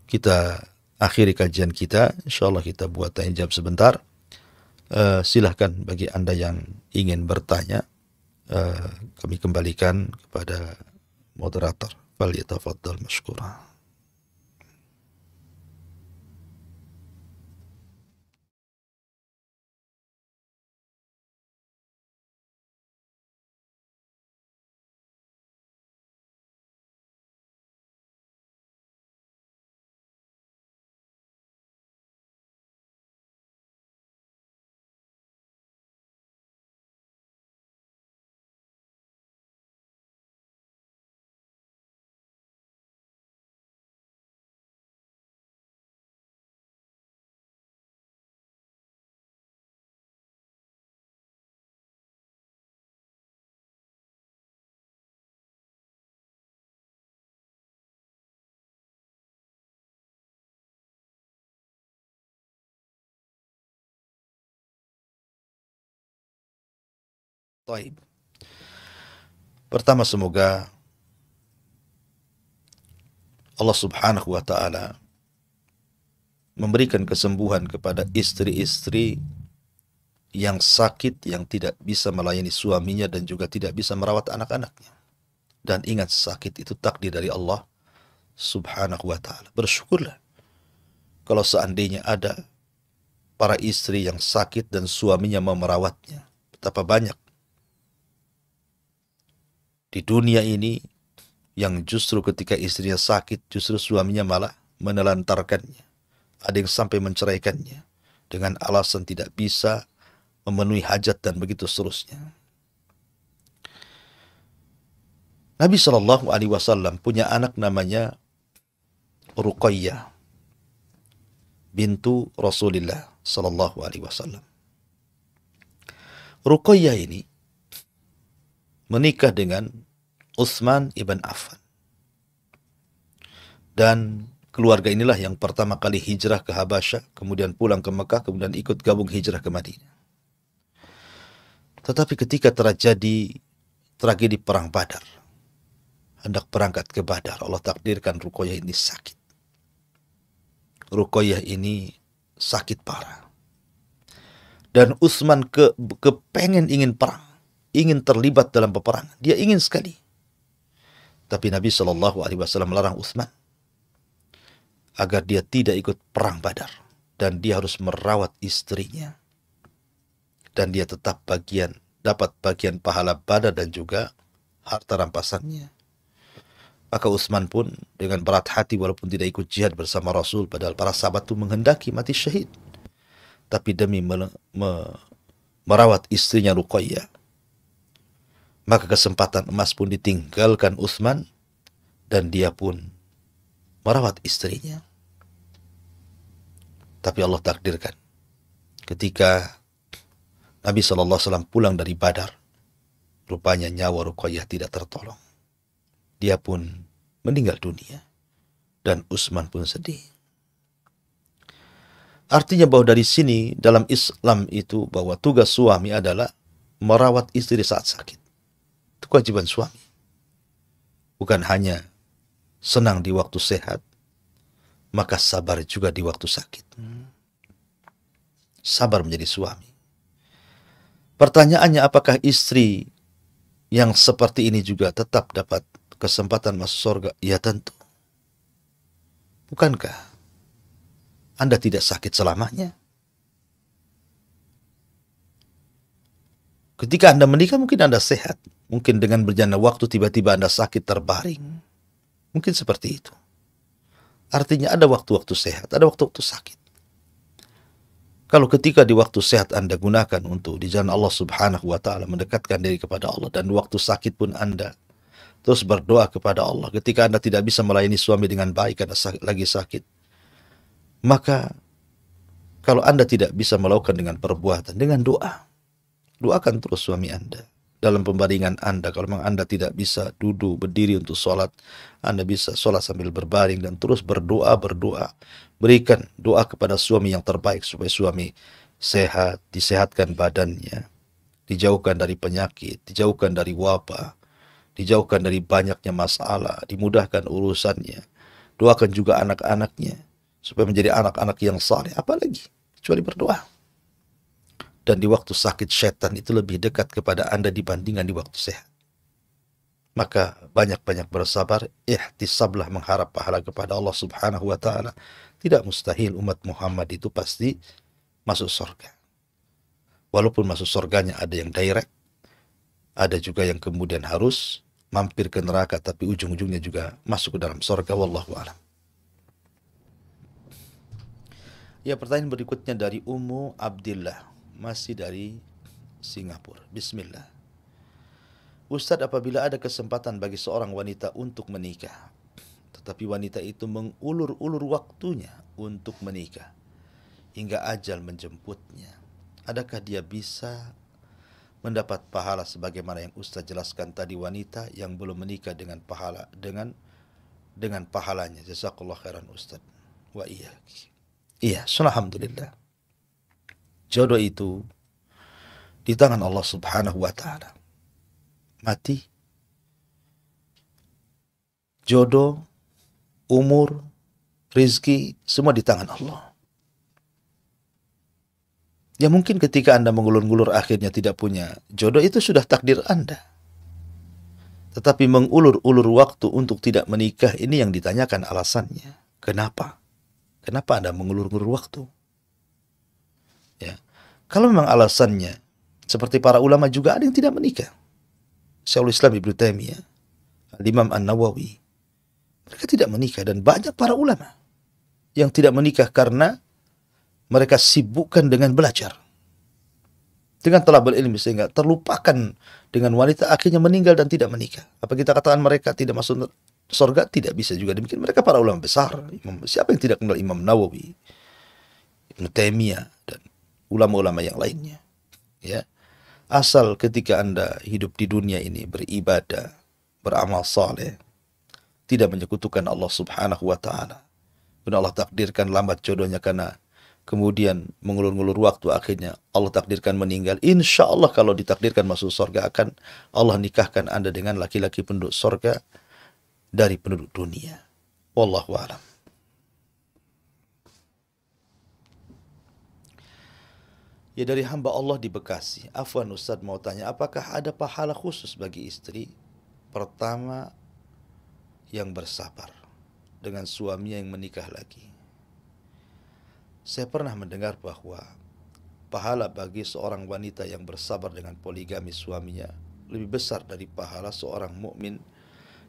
kita akhiri kajian kita, insyaallah kita buat tanya jawab sebentar. Silahkan bagi Anda yang ingin bertanya, kami kembalikan kepada moderator. Falyatafaddal mashkura. Baik. Pertama, semoga Allah Subhanahu wa taala memberikan kesembuhan kepada istri-istri yang sakit, yang tidak bisa melayani suaminya dan juga tidak bisa merawat anak-anaknya. Dan ingat, sakit itu takdir dari Allah Subhanahu wa taala. Bersyukurlah kalau seandainya ada para istri yang sakit dan suaminya mau merawatnya. Betapa banyak di dunia ini yang justru ketika istrinya sakit, justru suaminya malah menelantarkannya. Ada yang sampai menceraikannya dengan alasan tidak bisa memenuhi hajat dan begitu seterusnya. Nabi Shallallahu Alaihi Wasallam punya anak namanya Ruqayyah bintu Rasulullah Shallallahu Alaihi Wasallam. Ruqayyah ini menikah dengan Utsman ibn Affan. Dan keluarga inilah yang pertama kali hijrah ke Habasyah, kemudian pulang ke Mekah, kemudian ikut gabung hijrah ke Madinah. Tetapi ketika terjadi tragedi Perang Badar, hendak berangkat ke Badar, Allah takdirkan Ruqayyah ini sakit. Ruqayyah ini sakit parah. Dan Utsman kepengen ingin perang, ingin terlibat dalam peperangan. Dia ingin sekali. Tapi Nabi Shallallahu Alaihi Wasallam melarang Utsman agar dia tidak ikut perang Badar, dan dia harus merawat istrinya, dan dia tetap dapat bagian pahala Badar dan juga harta rampasannya. Maka Utsman pun dengan berat hati, walaupun tidak ikut jihad bersama Rasul, padahal para sahabat itu menghendaki mati syahid, tapi demi merawat istrinya Ruqayyah, maka kesempatan emas pun ditinggalkan Utsman, dan dia pun merawat istrinya. Tapi Allah takdirkan ketika Nabi SAW pulang dari Badar, rupanya nyawa Ruqayyah tidak tertolong. Dia pun meninggal dunia, dan Utsman pun sedih. Artinya bahwa dari sini dalam Islam itu bahwa tugas suami adalah merawat istri saat sakit. Itu kewajiban suami. Bukan hanya senang di waktu sehat, maka sabar juga di waktu sakit. Sabar menjadi suami. Pertanyaannya, apakah istri yang seperti ini juga tetap dapat kesempatan masuk surga? Ya tentu. Bukankah Anda tidak sakit selamanya? Ketika Anda menikah mungkin Anda sehat. Mungkin dengan berjalannya waktu tiba-tiba Anda sakit terbaring. Mungkin seperti itu. Artinya ada waktu-waktu sehat, ada waktu-waktu sakit. Kalau ketika di waktu sehat Anda gunakan untuk di jalan Allah Subhanahu wa Ta'ala, mendekatkan diri kepada Allah, dan waktu sakit pun Anda terus berdoa kepada Allah. Ketika Anda tidak bisa melayani suami dengan baik karena lagi sakit, maka kalau Anda tidak bisa melakukan dengan perbuatan, dengan doa, doakan terus suami Anda. Dalam pembaringan Anda, kalau memang Anda tidak bisa duduk, berdiri untuk sholat, Anda bisa sholat sambil berbaring dan terus berdoa. Berikan doa kepada suami yang terbaik supaya suami sehat, disehatkan badannya, dijauhkan dari penyakit, dijauhkan dari wabah, dijauhkan dari banyaknya masalah, dimudahkan urusannya. Doakan juga anak-anaknya supaya menjadi anak-anak yang saleh, apalagi kecuali berdoa. Dan di waktu sakit, setan itu lebih dekat kepada Anda dibandingkan di waktu sehat. Maka banyak-banyak bersabar, ihtisablah, mengharap pahala kepada Allah Subhanahu wa Ta'ala. Tidak mustahil umat Muhammad itu pasti masuk surga. Walaupun masuk surganya ada yang direct, ada juga yang kemudian harus mampir ke neraka, tapi ujung-ujungnya juga masuk ke dalam surga. Wallahu a'lam. Ya, pertanyaan berikutnya dari Ummu Abdillah, masih dari Singapura. Bismillah. Ustadz, apabila ada kesempatan bagi seorang wanita untuk menikah, tetapi wanita itu mengulur-ulur waktunya untuk menikah hingga ajal menjemputnya, adakah dia bisa mendapat pahala sebagaimana yang Ustadz jelaskan tadi, wanita yang belum menikah dengan pahalanya? Jazakallah khairan Ustadz. Wa iyyaki. Iya, alhamdulillah. Jodoh itu di tangan Allah Subhanahu wa Ta'ala. Mati, jodoh, umur, rizki, semua di tangan Allah. Ya mungkin ketika Anda mengulur-ngulur akhirnya tidak punya jodoh, itu sudah takdir Anda. Tetapi mengulur-ulur waktu untuk tidak menikah, ini yang ditanyakan alasannya. Kenapa? Kenapa Anda mengulur-ngulur waktu? Ya. Kalau memang alasannya seperti para ulama, juga ada yang tidak menikah. Syekhul Islam Ibnu Taimiyah, Imam An-Nawawi, mereka tidak menikah, dan banyak para ulama yang tidak menikah karena mereka sibukkan dengan belajar, dengan talabul ilmi, sehingga terlupakan dengan wanita, akhirnya meninggal dan tidak menikah. Apa kita katakan mereka tidak masuk surga? Tidak bisa juga demikian. Mereka para ulama besar. Siapa yang tidak kenal Imam Nawawi, Ibnu Taimiyah, dan ulama-ulama yang lainnya? Ya, asal ketika Anda hidup di dunia ini beribadah, beramal saleh, tidak menyekutukan Allah Subhanahu wa Ta'ala, dan Allah takdirkan lambat jodohnya karena kemudian mengulur-ngulur waktu, akhirnya Allah takdirkan meninggal, insya Allah kalau ditakdirkan masuk surga, akan Allah nikahkan Anda dengan laki-laki penduduk surga, dari penduduk dunia. Wallahu a'lam. Ya, dari hamba Allah di Bekasi. Afwan Ustaz, mau tanya, apakah ada pahala khusus bagi istri pertama yang bersabar dengan suaminya yang menikah lagi? Saya pernah mendengar bahwa pahala bagi seorang wanita yang bersabar dengan poligami suaminya lebih besar dari pahala seorang mukmin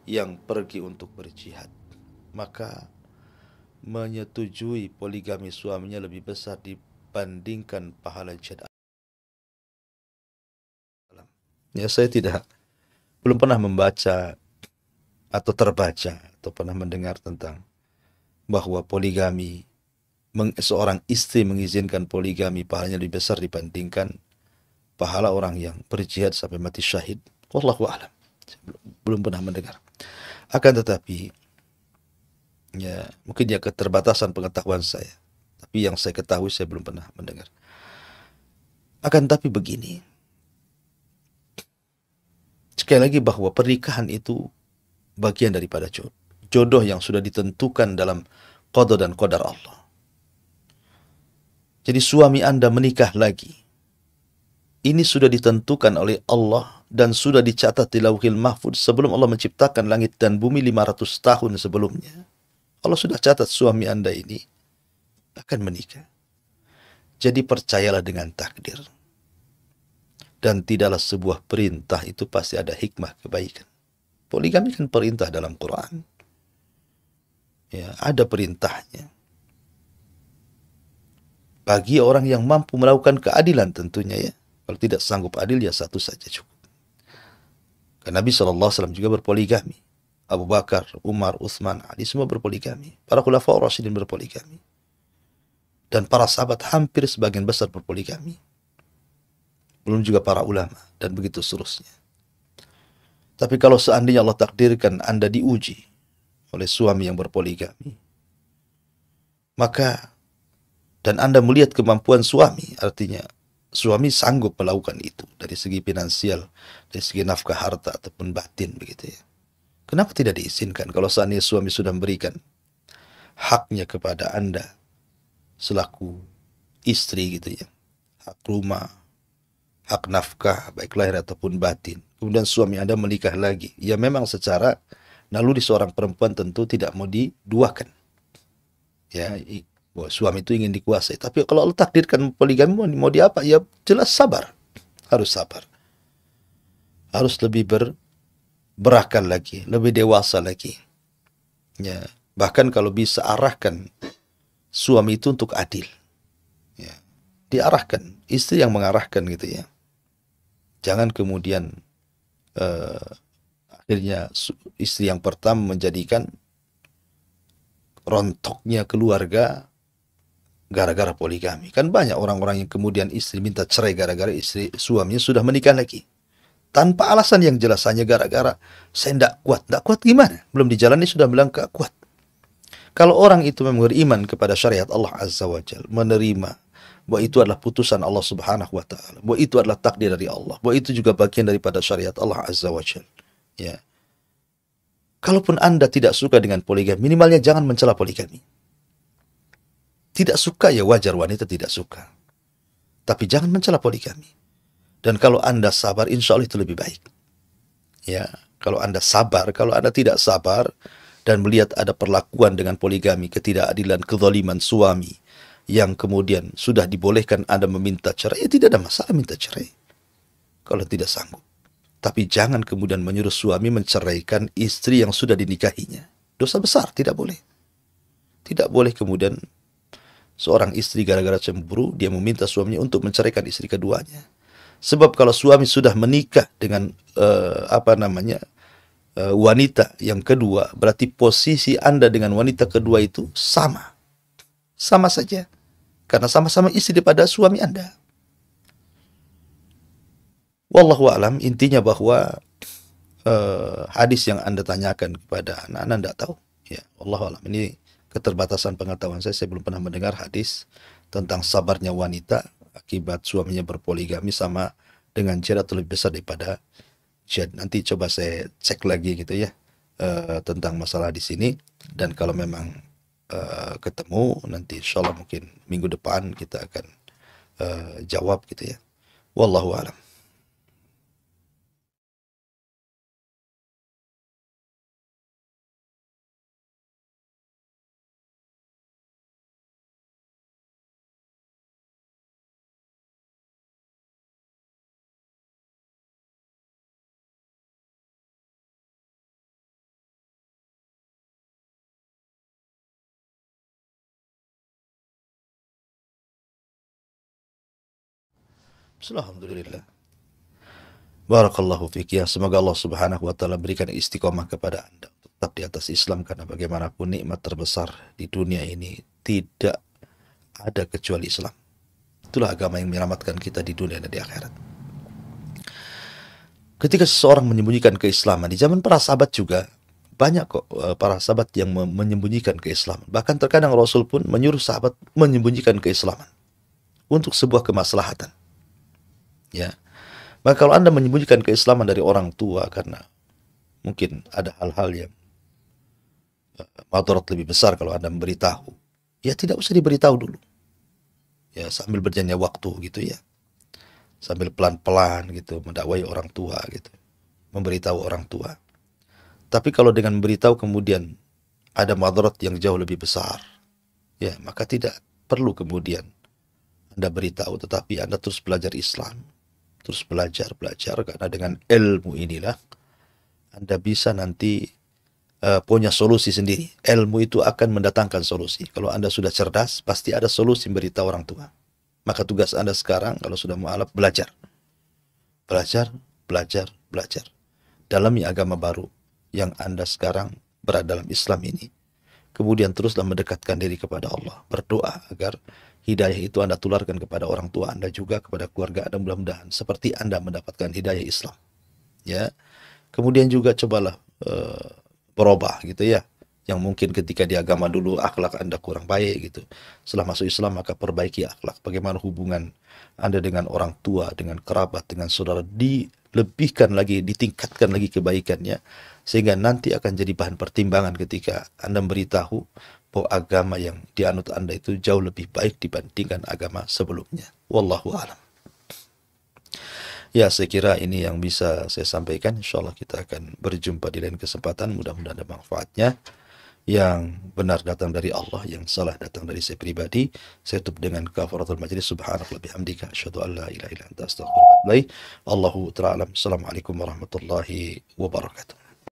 yang pergi untuk berjihad. Maka menyetujui poligami suaminya lebih besar dibandingkan pahala jihad. Ya, saya belum pernah membaca atau terbaca atau pernah mendengar tentang bahwa poligami, seorang istri mengizinkan poligami pahalanya lebih besar dibandingkan pahala orang yang berjihad sampai mati syahid. Wallahu a'lam. Belum pernah mendengar. Akan tetapi, ya mungkin ya keterbatasan pengetahuan saya. Tapi yang saya ketahui saya belum pernah mendengar. Akan tapi begini. Sekali lagi bahwa pernikahan itu bagian daripada jodoh yang sudah ditentukan dalam qada dan qadar Allah. Jadi suami Anda menikah lagi, ini sudah ditentukan oleh Allah dan sudah dicatat di Lauhil Mahfuz sebelum Allah menciptakan langit dan bumi 500 tahun sebelumnya. Allah sudah catat suami Anda ini akan menikah. Jadi percayalah dengan takdir. Dan tidaklah sebuah perintah itu pasti ada hikmah kebaikan. Poligami kan perintah dalam Quran. Ya, ada perintahnya. Bagi orang yang mampu melakukan keadilan tentunya ya. Kalau tidak sanggup adil ya satu saja cukup. Karena Nabi SAW juga berpoligami. Abu Bakar, Umar, Utsman, Ali semua berpoligami. Para khulafaur rasyidin berpoligami. Dan para sahabat hampir sebagian besar berpoligami. Belum juga para ulama dan begitu seterusnya. Tapi kalau seandainya Allah takdirkan Anda diuji oleh suami yang berpoligami, maka dan Anda melihat kemampuan suami, artinya suami sanggup melakukan itu dari segi finansial, dari segi nafkah harta ataupun batin begitu ya. Kenapa tidak diizinkan kalau seandainya suami sudah memberikan haknya kepada Anda selaku istri gitu ya. Hak rumah, hak nafkah baik lahir ataupun batin. Kemudian suami Anda menikah lagi. Ya memang secara naluri seorang perempuan tentu tidak mau diduakan. Ya, bahwa suami itu ingin dikuasai. Tapi kalau Allah takdirkan poligami mau diapa? Ya jelas sabar. Harus sabar. Harus lebih berakal lagi, lebih dewasa lagi. Ya, bahkan kalau bisa arahkan suami itu untuk adil. Ya, diarahkan, istri yang mengarahkan gitu ya. Jangan kemudian akhirnya istri yang pertama menjadikan rontoknya keluarga gara-gara poligami. Kan banyak orang-orang yang kemudian istri minta cerai gara-gara istri suaminya sudah menikah lagi. Tanpa alasan yang jelas, hanya gara-gara saya tidak kuat. Tidak kuat gimana? Belum dijalani sudah bilang gak kuat. Kalau orang itu memang beriman kepada syariat Allah Azza wa Jalla, menerima bahwa itu adalah putusan Allah Subhanahu wa taala, bahwa itu adalah takdir dari Allah, bahwa itu juga bagian daripada syariat Allah Azza wa Jalla. Ya. Kalaupun Anda tidak suka dengan poligami, minimalnya jangan mencela poligami. Tidak suka ya wajar, wanita tidak suka. Tapi jangan mencela poligami. Dan kalau Anda sabar, insya Allah itu lebih baik. Ya, kalau Anda sabar, kalau Anda tidak sabar dan melihat ada perlakuan dengan poligami, ketidakadilan, kezaliman suami yang kemudian sudah dibolehkan Anda meminta cerai, ya tidak ada masalah minta cerai. Kalau tidak sanggup. Tapi jangan kemudian menyuruh suami menceraikan istri yang sudah dinikahinya. Dosa besar, tidak boleh. Tidak boleh kemudian seorang istri gara-gara cemburu, dia meminta suaminya untuk menceraikan istri keduanya. Sebab kalau suami sudah menikah dengan wanita yang kedua, berarti posisi Anda dengan wanita kedua itu sama. Sama saja. Karena sama-sama istri daripada suami Anda. Wallahu a'lam, intinya bahwa hadis yang Anda tanyakan kepada anak-anak tidak tahu. Ya, wallahu a'lam. Ini keterbatasan pengetahuan saya belum pernah mendengar hadis tentang sabarnya wanita akibat suaminya berpoligami sama dengan jihad atau lebih besar daripada jihad. Nanti coba saya cek lagi gitu ya tentang masalah di sini. Dan kalau memang ketemu nanti insya Allah mungkin minggu depan kita akan jawab gitu ya. Wallahu a'lam. Alhamdulillah. Barakallahu fiik ya. Semoga Allah Subhanahu wa taala berikan istiqomah kepada Anda untuk tetap di atas Islam, karena bagaimanapun nikmat terbesar di dunia ini tidak ada kecuali Islam. Itulah agama yang menyelamatkan kita di dunia dan di akhirat. Ketika seseorang menyembunyikan keislaman, di zaman para sahabat juga banyak kok para sahabat yang menyembunyikan keislaman. Bahkan terkadang Rasul pun menyuruh sahabat menyembunyikan keislaman untuk sebuah kemaslahatan. Ya. Maka kalau Anda menyembunyikan keislaman dari orang tua karena mungkin ada hal-hal yang madarat lebih besar kalau Anda memberitahu, ya tidak usah diberitahu dulu. Ya, sambil berjalannya waktu gitu ya. Sambil pelan-pelan gitu mendakwai orang tua gitu. Memberitahu orang tua. Tapi kalau dengan memberitahu kemudian ada madarat yang jauh lebih besar, ya maka tidak perlu kemudian Anda beritahu, tetapi Anda terus belajar Islam. Terus belajar, karena dengan ilmu inilah Anda bisa nanti punya solusi sendiri. Ilmu itu akan mendatangkan solusi. Kalau Anda sudah cerdas, pasti ada solusi beritahu orang tua. Maka tugas Anda sekarang, kalau sudah mualaf, belajar. Belajar. Dalami agama baru yang Anda sekarang berada dalam Islam ini. Kemudian teruslah mendekatkan diri kepada Allah. Berdoa agar hidayah itu Anda tularkan kepada orang tua Anda juga, kepada keluarga Anda, mudah-mudahan seperti Anda mendapatkan hidayah Islam. Ya. Kemudian juga cobalah berubah gitu ya. Yang mungkin ketika di agama dulu akhlak Anda kurang baik gitu. Setelah masuk Islam maka perbaiki akhlak. Bagaimana hubungan Anda dengan orang tua, dengan kerabat, dengan saudara, dilebihkan lagi, ditingkatkan lagi kebaikannya. Sehingga nanti akan jadi bahan pertimbangan ketika Anda memberitahu bahwa agama yang dianut Anda itu jauh lebih baik dibandingkan agama sebelumnya. Wallahu a'lam. Ya, saya kira ini yang bisa saya sampaikan. Insyaallah kita akan berjumpa di lain kesempatan. Mudah-mudahan ada manfaatnya. Yang benar datang dari Allah, yang salah datang dari saya pribadi. Saya tutup dengan kafaratul majlis. Subhanallah bihamdika asyhadu an la ilaha illa anta astaghfiruka wa atubu ilaik. Allahu ta'ala. Assalamualaikum warahmatullahi wabarakatuh.